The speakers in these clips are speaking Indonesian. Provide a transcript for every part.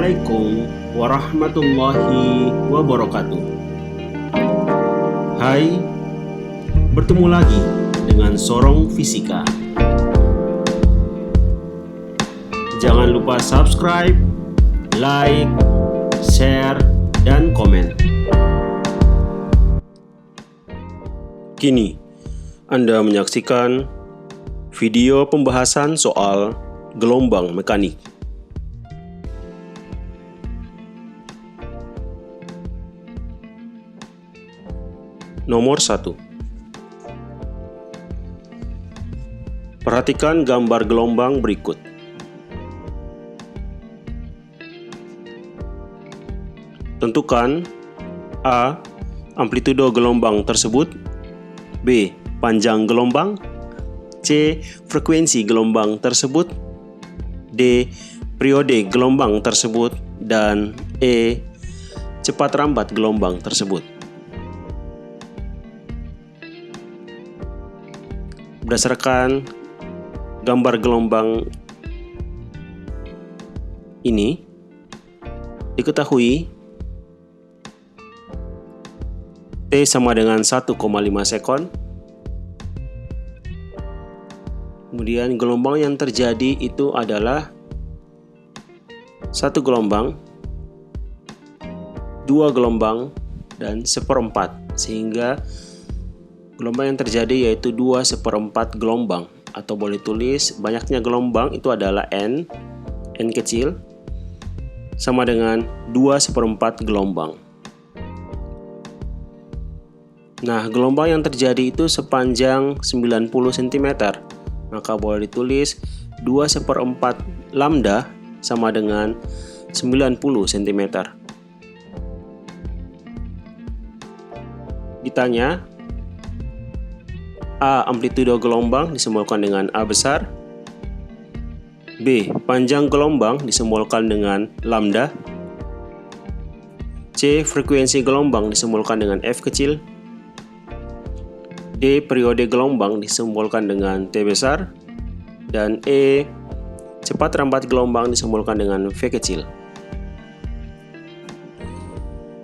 Assalamualaikum warahmatullahi wabarakatuh. Hai, bertemu lagi dengan Sorong Fisika. Jangan lupa subscribe, like, share, dan komen. Kini, Anda menyaksikan video pembahasan soal gelombang mekanik. Nomor 1. Perhatikan gambar gelombang berikut. Tentukan A. Amplitudo gelombang tersebut, B. Panjang gelombang, C. Frekuensi gelombang tersebut, D. Periode gelombang tersebut, dan E. Cepat rambat gelombang tersebut. Berdasarkan gambar gelombang ini, diketahui T sama dengan 1,5 sekon. Kemudian gelombang yang terjadi itu adalah satu gelombang, dua gelombang, dan seperempat, sehingga gelombang yang terjadi yaitu 2/4 gelombang, atau boleh tulis banyaknya gelombang itu adalah N kecil, sama dengan 2/4 gelombang. Nah, gelombang yang terjadi itu sepanjang 90 cm, maka boleh ditulis 2/4 lambda sama dengan 90 cm. Ditanya, A. Amplitudo gelombang disimbolkan dengan A besar, B. Panjang gelombang disimbolkan dengan lambda, C. Frekuensi gelombang disimbolkan dengan F kecil, D. Periode gelombang disimbolkan dengan T besar, dan E. Cepat rambat gelombang disimbolkan dengan V kecil.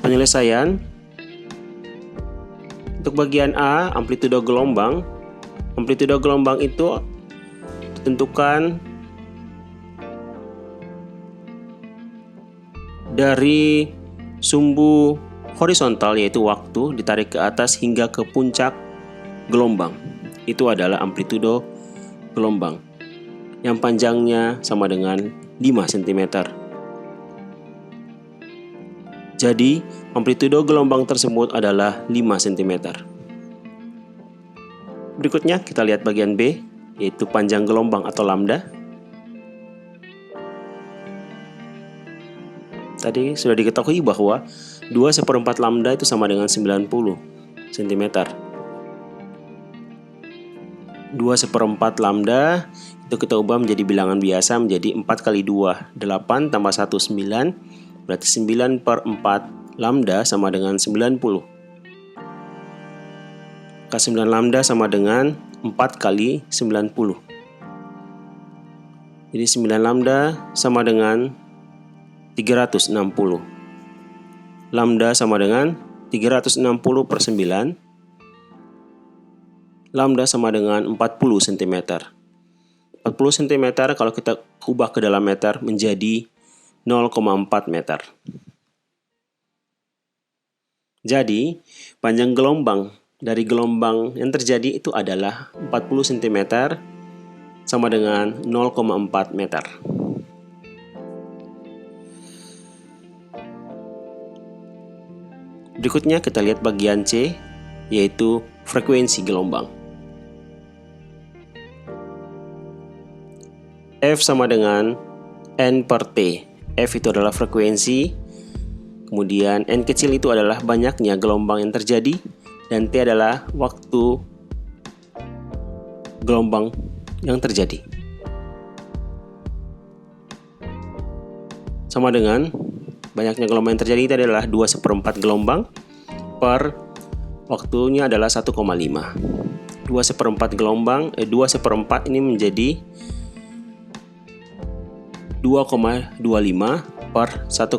Penyelesaian untuk bagian A, amplitudo gelombang itu ditentukan dari sumbu horizontal yaitu waktu ditarik ke atas hingga ke puncak gelombang. Itu adalah amplitudo gelombang yang panjangnya sama dengan 5 cm. Jadi, amplitudo gelombang tersebut adalah 5 cm. Berikutnya kita lihat bagian B, yaitu panjang gelombang atau lambda. Tadi sudah diketahui bahwa 2/4 lambda itu sama dengan 90 cm. 2/4 lambda itu kita ubah menjadi bilangan biasa menjadi 4 kali 2, 8 tambah 1, 9. Berarti 9/4 lambda sama dengan 90. Maka 9 lambda sama dengan 4 kali 90. Jadi 9 lambda sama dengan 360. Lambda sama dengan 360 per 9. Lambda sama dengan 40 cm. 40 cm kalau kita ubah ke dalam meter menjadi 0,4 meter. Jadi, panjang gelombang dari gelombang yang terjadi itu adalah 40 cm sama dengan 0,4 meter. Berikutnya kita lihat bagian C, yaitu frekuensi gelombang. F sama dengan N per T. F itu adalah frekuensi, kemudian N kecil itu adalah banyaknya gelombang yang terjadi, dan T adalah waktu gelombang yang terjadi. Sama dengan banyaknya gelombang yang terjadi itu adalah 2/4 gelombang per waktunya adalah 1,5. 2/4 gelombang, 2/4 ini menjadi 2,25 per 1,5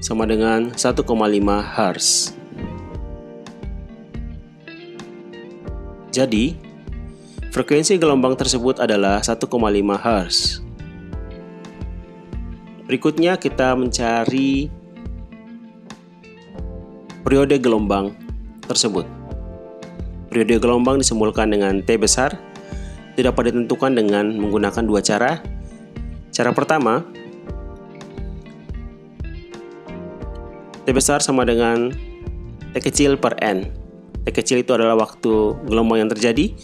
sama dengan 1,5 Hz. Jadi, frekuensi gelombang tersebut adalah 1,5 Hz. Berikutnya kita mencari periode gelombang tersebut. Periode gelombang disimbolkan dengan T besar. Itu dapat ditentukan dengan menggunakan dua cara. Cara pertama, T besar sama dengan T kecil per N. T kecil itu adalah waktu gelombang yang terjadi,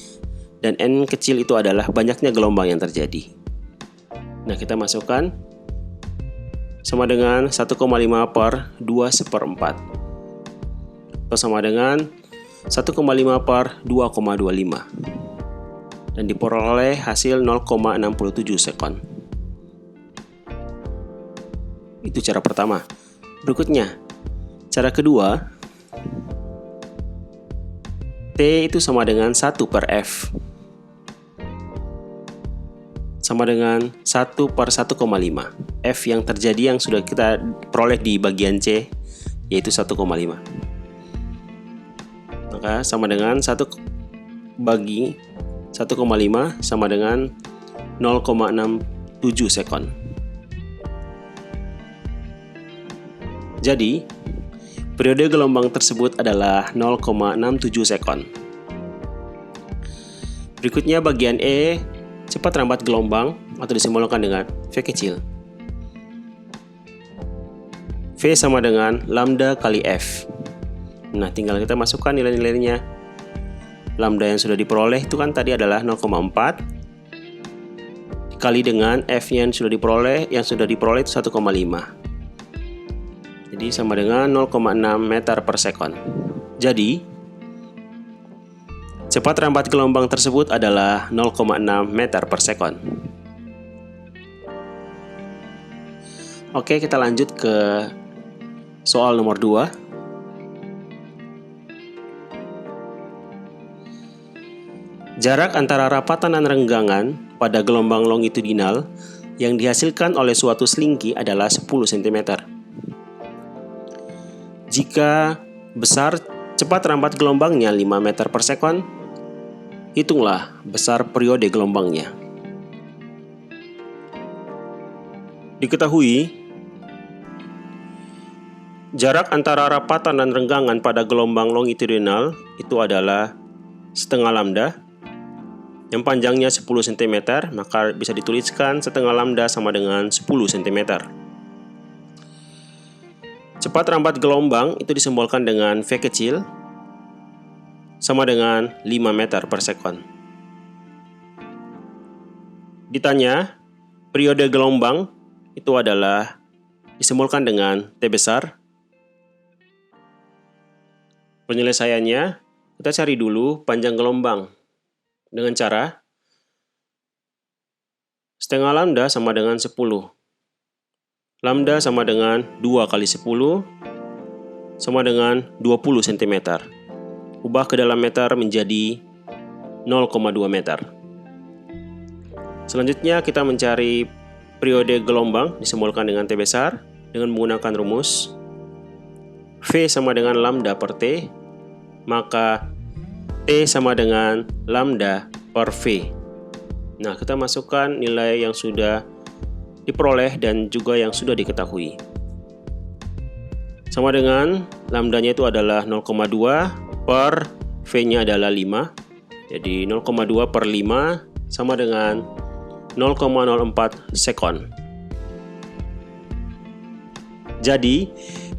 dan N kecil itu adalah banyaknya gelombang yang terjadi. Nah, kita masukkan sama dengan 1,5 per 2/4, atau sama dengan 1,5 per 2,25, dan diperoleh hasil 0,67 sekon. Itu cara pertama. Berikutnya, cara kedua, T itu sama dengan 1 per F, sama dengan 1 per 1,5. F yang terjadi yang sudah kita peroleh di bagian C, yaitu 1,5. Maka sama dengan 1 bagi 1,5 sama dengan 0,67 sekon. Jadi, periode gelombang tersebut adalah 0,67 sekon. Berikutnya bagian E, cepat rambat gelombang atau disimbolkan dengan V kecil. V sama dengan lambda kali F. Nah, tinggal kita masukkan nilai-nilainya. Lambda yang sudah diperoleh itu kan tadi adalah 0,4 dikali dengan F-nya yang sudah diperoleh itu 1,5. Jadi sama dengan 0,6 meter per sekon. Jadi, cepat rambat gelombang tersebut adalah 0,6 meter per sekon. Oke, kita lanjut ke soal nomor 2. Jarak antara rapatan dan renggangan pada gelombang longitudinal yang dihasilkan oleh suatu selingki adalah 10 cm. Jika besar cepat rambat gelombangnya 5 meter per sekon, hitunglah besar periode gelombangnya. Diketahui, jarak antara rapatan dan renggangan pada gelombang longitudinal itu adalah setengah lambda, yang panjangnya 10 cm, maka bisa dituliskan setengah lambda sama dengan 10 cm. Cepat rambat gelombang itu disimbolkan dengan V kecil sama dengan 5 meter per sekon. Ditanya, periode gelombang itu adalah disimbolkan dengan T besar. Penyelesaiannya, kita cari dulu panjang gelombang dengan cara setengah lambda sama dengan 10. Lambda sama dengan 2 kali 10 sama dengan 20 cm. Ubah ke dalam meter menjadi 0,2 meter. Selanjutnya kita mencari periode gelombang disimbolkan dengan T besar dengan menggunakan rumus V sama dengan lambda per T, maka T sama dengan lambda per V. Nah, kita masukkan nilai yang sudah diperoleh dan juga yang sudah diketahui. Sama dengan lambdanya itu adalah 0,2 per V-nya adalah 5. Jadi 0,2 per 5 sama dengan 0,04 sekon. Jadi,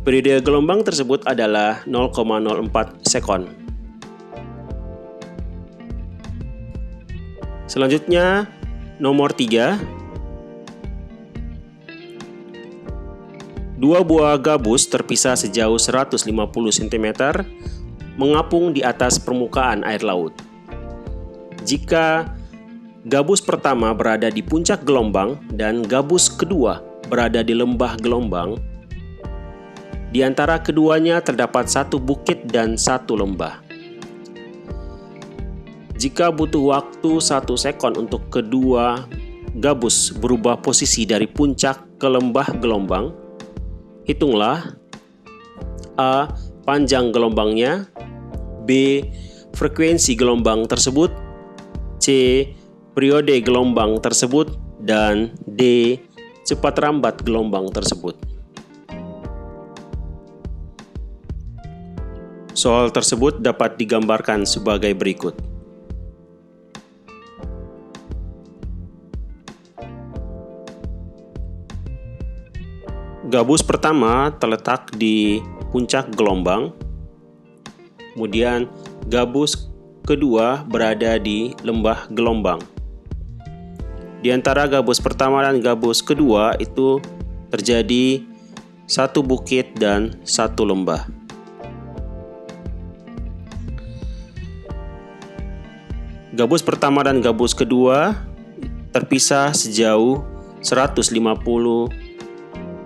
periode gelombang tersebut adalah 0,04 sekon. Selanjutnya, nomor 3. Dua buah gabus terpisah sejauh 150 cm mengapung di atas permukaan air laut. Jika gabus pertama berada di puncak gelombang dan gabus kedua berada di lembah gelombang, di antara keduanya terdapat satu bukit dan satu lembah. Jika butuh waktu 1 sekon untuk kedua gabus berubah posisi dari puncak ke lembah gelombang, hitunglah A. panjang gelombangnya, B. frekuensi gelombang tersebut, C. periode gelombang tersebut, dan D. cepat rambat gelombang tersebut. Soal tersebut dapat digambarkan sebagai berikut. Gabus pertama terletak di puncak gelombang, kemudian gabus kedua berada di lembah gelombang. Di antara gabus pertama dan gabus kedua itu terjadi satu bukit dan satu lembah. Gabus pertama dan gabus kedua terpisah sejauh 150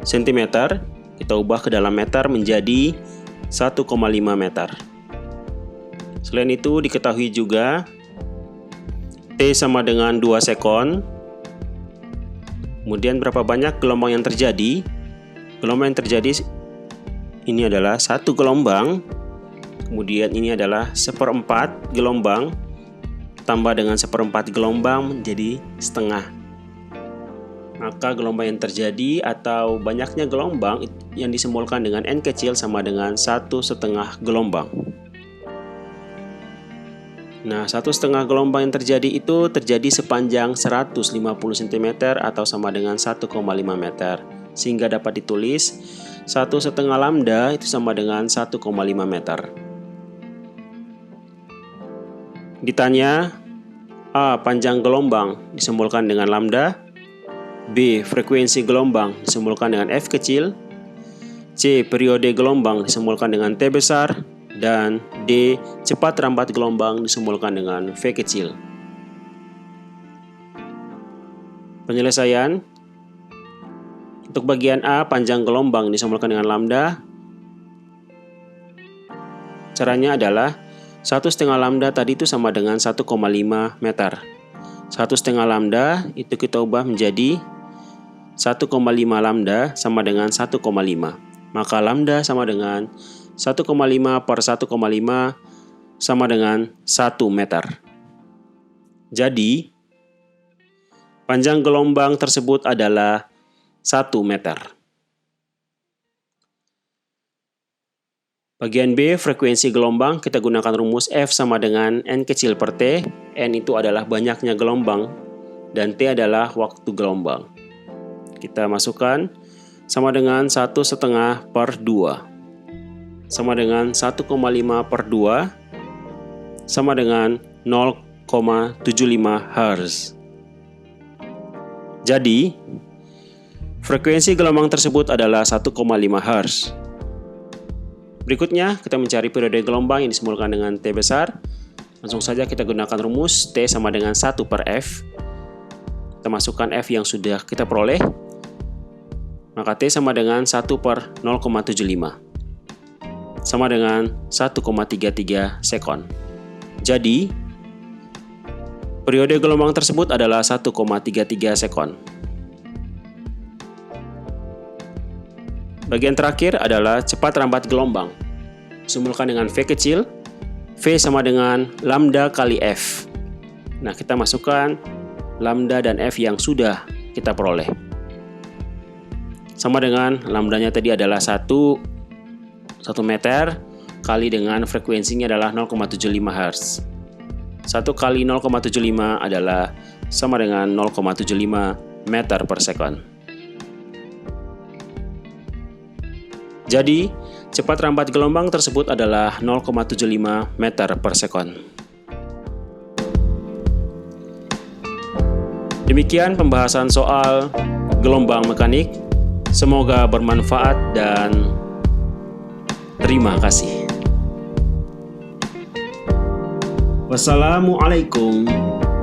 cm, kita ubah ke dalam meter menjadi 1,5 meter. Selain itu diketahui juga T sama dengan 2 sekon. Kemudian berapa banyak gelombang yang terjadi? Gelombang yang terjadi ini adalah satu gelombang, kemudian ini adalah 1/4 gelombang, tambah dengan 1/4 gelombang menjadi setengah. Maka gelombang yang terjadi atau banyaknya gelombang yang disimbolkan dengan N kecil sama dengan 1,5 gelombang. Nah, 1,5 gelombang yang terjadi itu terjadi sepanjang 150 cm atau sama dengan 1,5 meter. Sehingga dapat ditulis 1,5 lambda itu sama dengan 1,5 meter. Ditanya, A. panjang gelombang disimbolkan dengan lambda, B. frekuensi gelombang disimbolkan dengan F kecil, C. periode gelombang disimbolkan dengan T besar, dan D. cepat rambat gelombang disimbolkan dengan V kecil. Penyelesaian. Untuk bagian A, panjang gelombang disimbolkan dengan lambda. Caranya adalah 1,5 lambda tadi itu sama dengan 1,5 meter. 1,5 lambda itu kita ubah menjadi 1,5 lambda sama dengan 1,5. Maka lambda sama dengan 1,5 per 1,5 sama dengan 1 meter. Jadi, panjang gelombang tersebut adalah 1 meter. Bagian B, frekuensi gelombang, kita gunakan rumus F sama dengan N kecil per T. N itu adalah banyaknya gelombang dan T adalah waktu gelombang. Kita masukkan sama dengan 1,5 per 2 sama dengan 1,5 per 2 sama dengan 0,75 Hz. Jadi, frekuensi gelombang tersebut adalah 1,5 Hz. Berikutnya, kita mencari periode gelombang yang disimbolkan dengan T besar. Langsung saja kita gunakan rumus T sama dengan 1 per F. Kita masukkan F yang sudah kita peroleh. Maka T sama dengan 1 per 0,75. Sama dengan 1,33 sekon. Jadi, periode gelombang tersebut adalah 1,33 sekon. Bagian terakhir adalah cepat rambat gelombang. Simbolkan dengan V kecil. V sama dengan lambda kali F. Nah, kita masukkan lambda dan F yang sudah kita peroleh. Sama dengan lambdanya tadi adalah 1 meter kali dengan frekuensinya adalah 0,75 Hz. 1 kali 0,75 adalah sama dengan 0,75 meter per sekon. Jadi, cepat rambat gelombang tersebut adalah 0,75 meter per sekon. Demikian pembahasan soal gelombang mekanik. Semoga bermanfaat dan terima kasih. Wassalamualaikum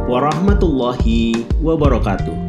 warahmatullahi wabarakatuh.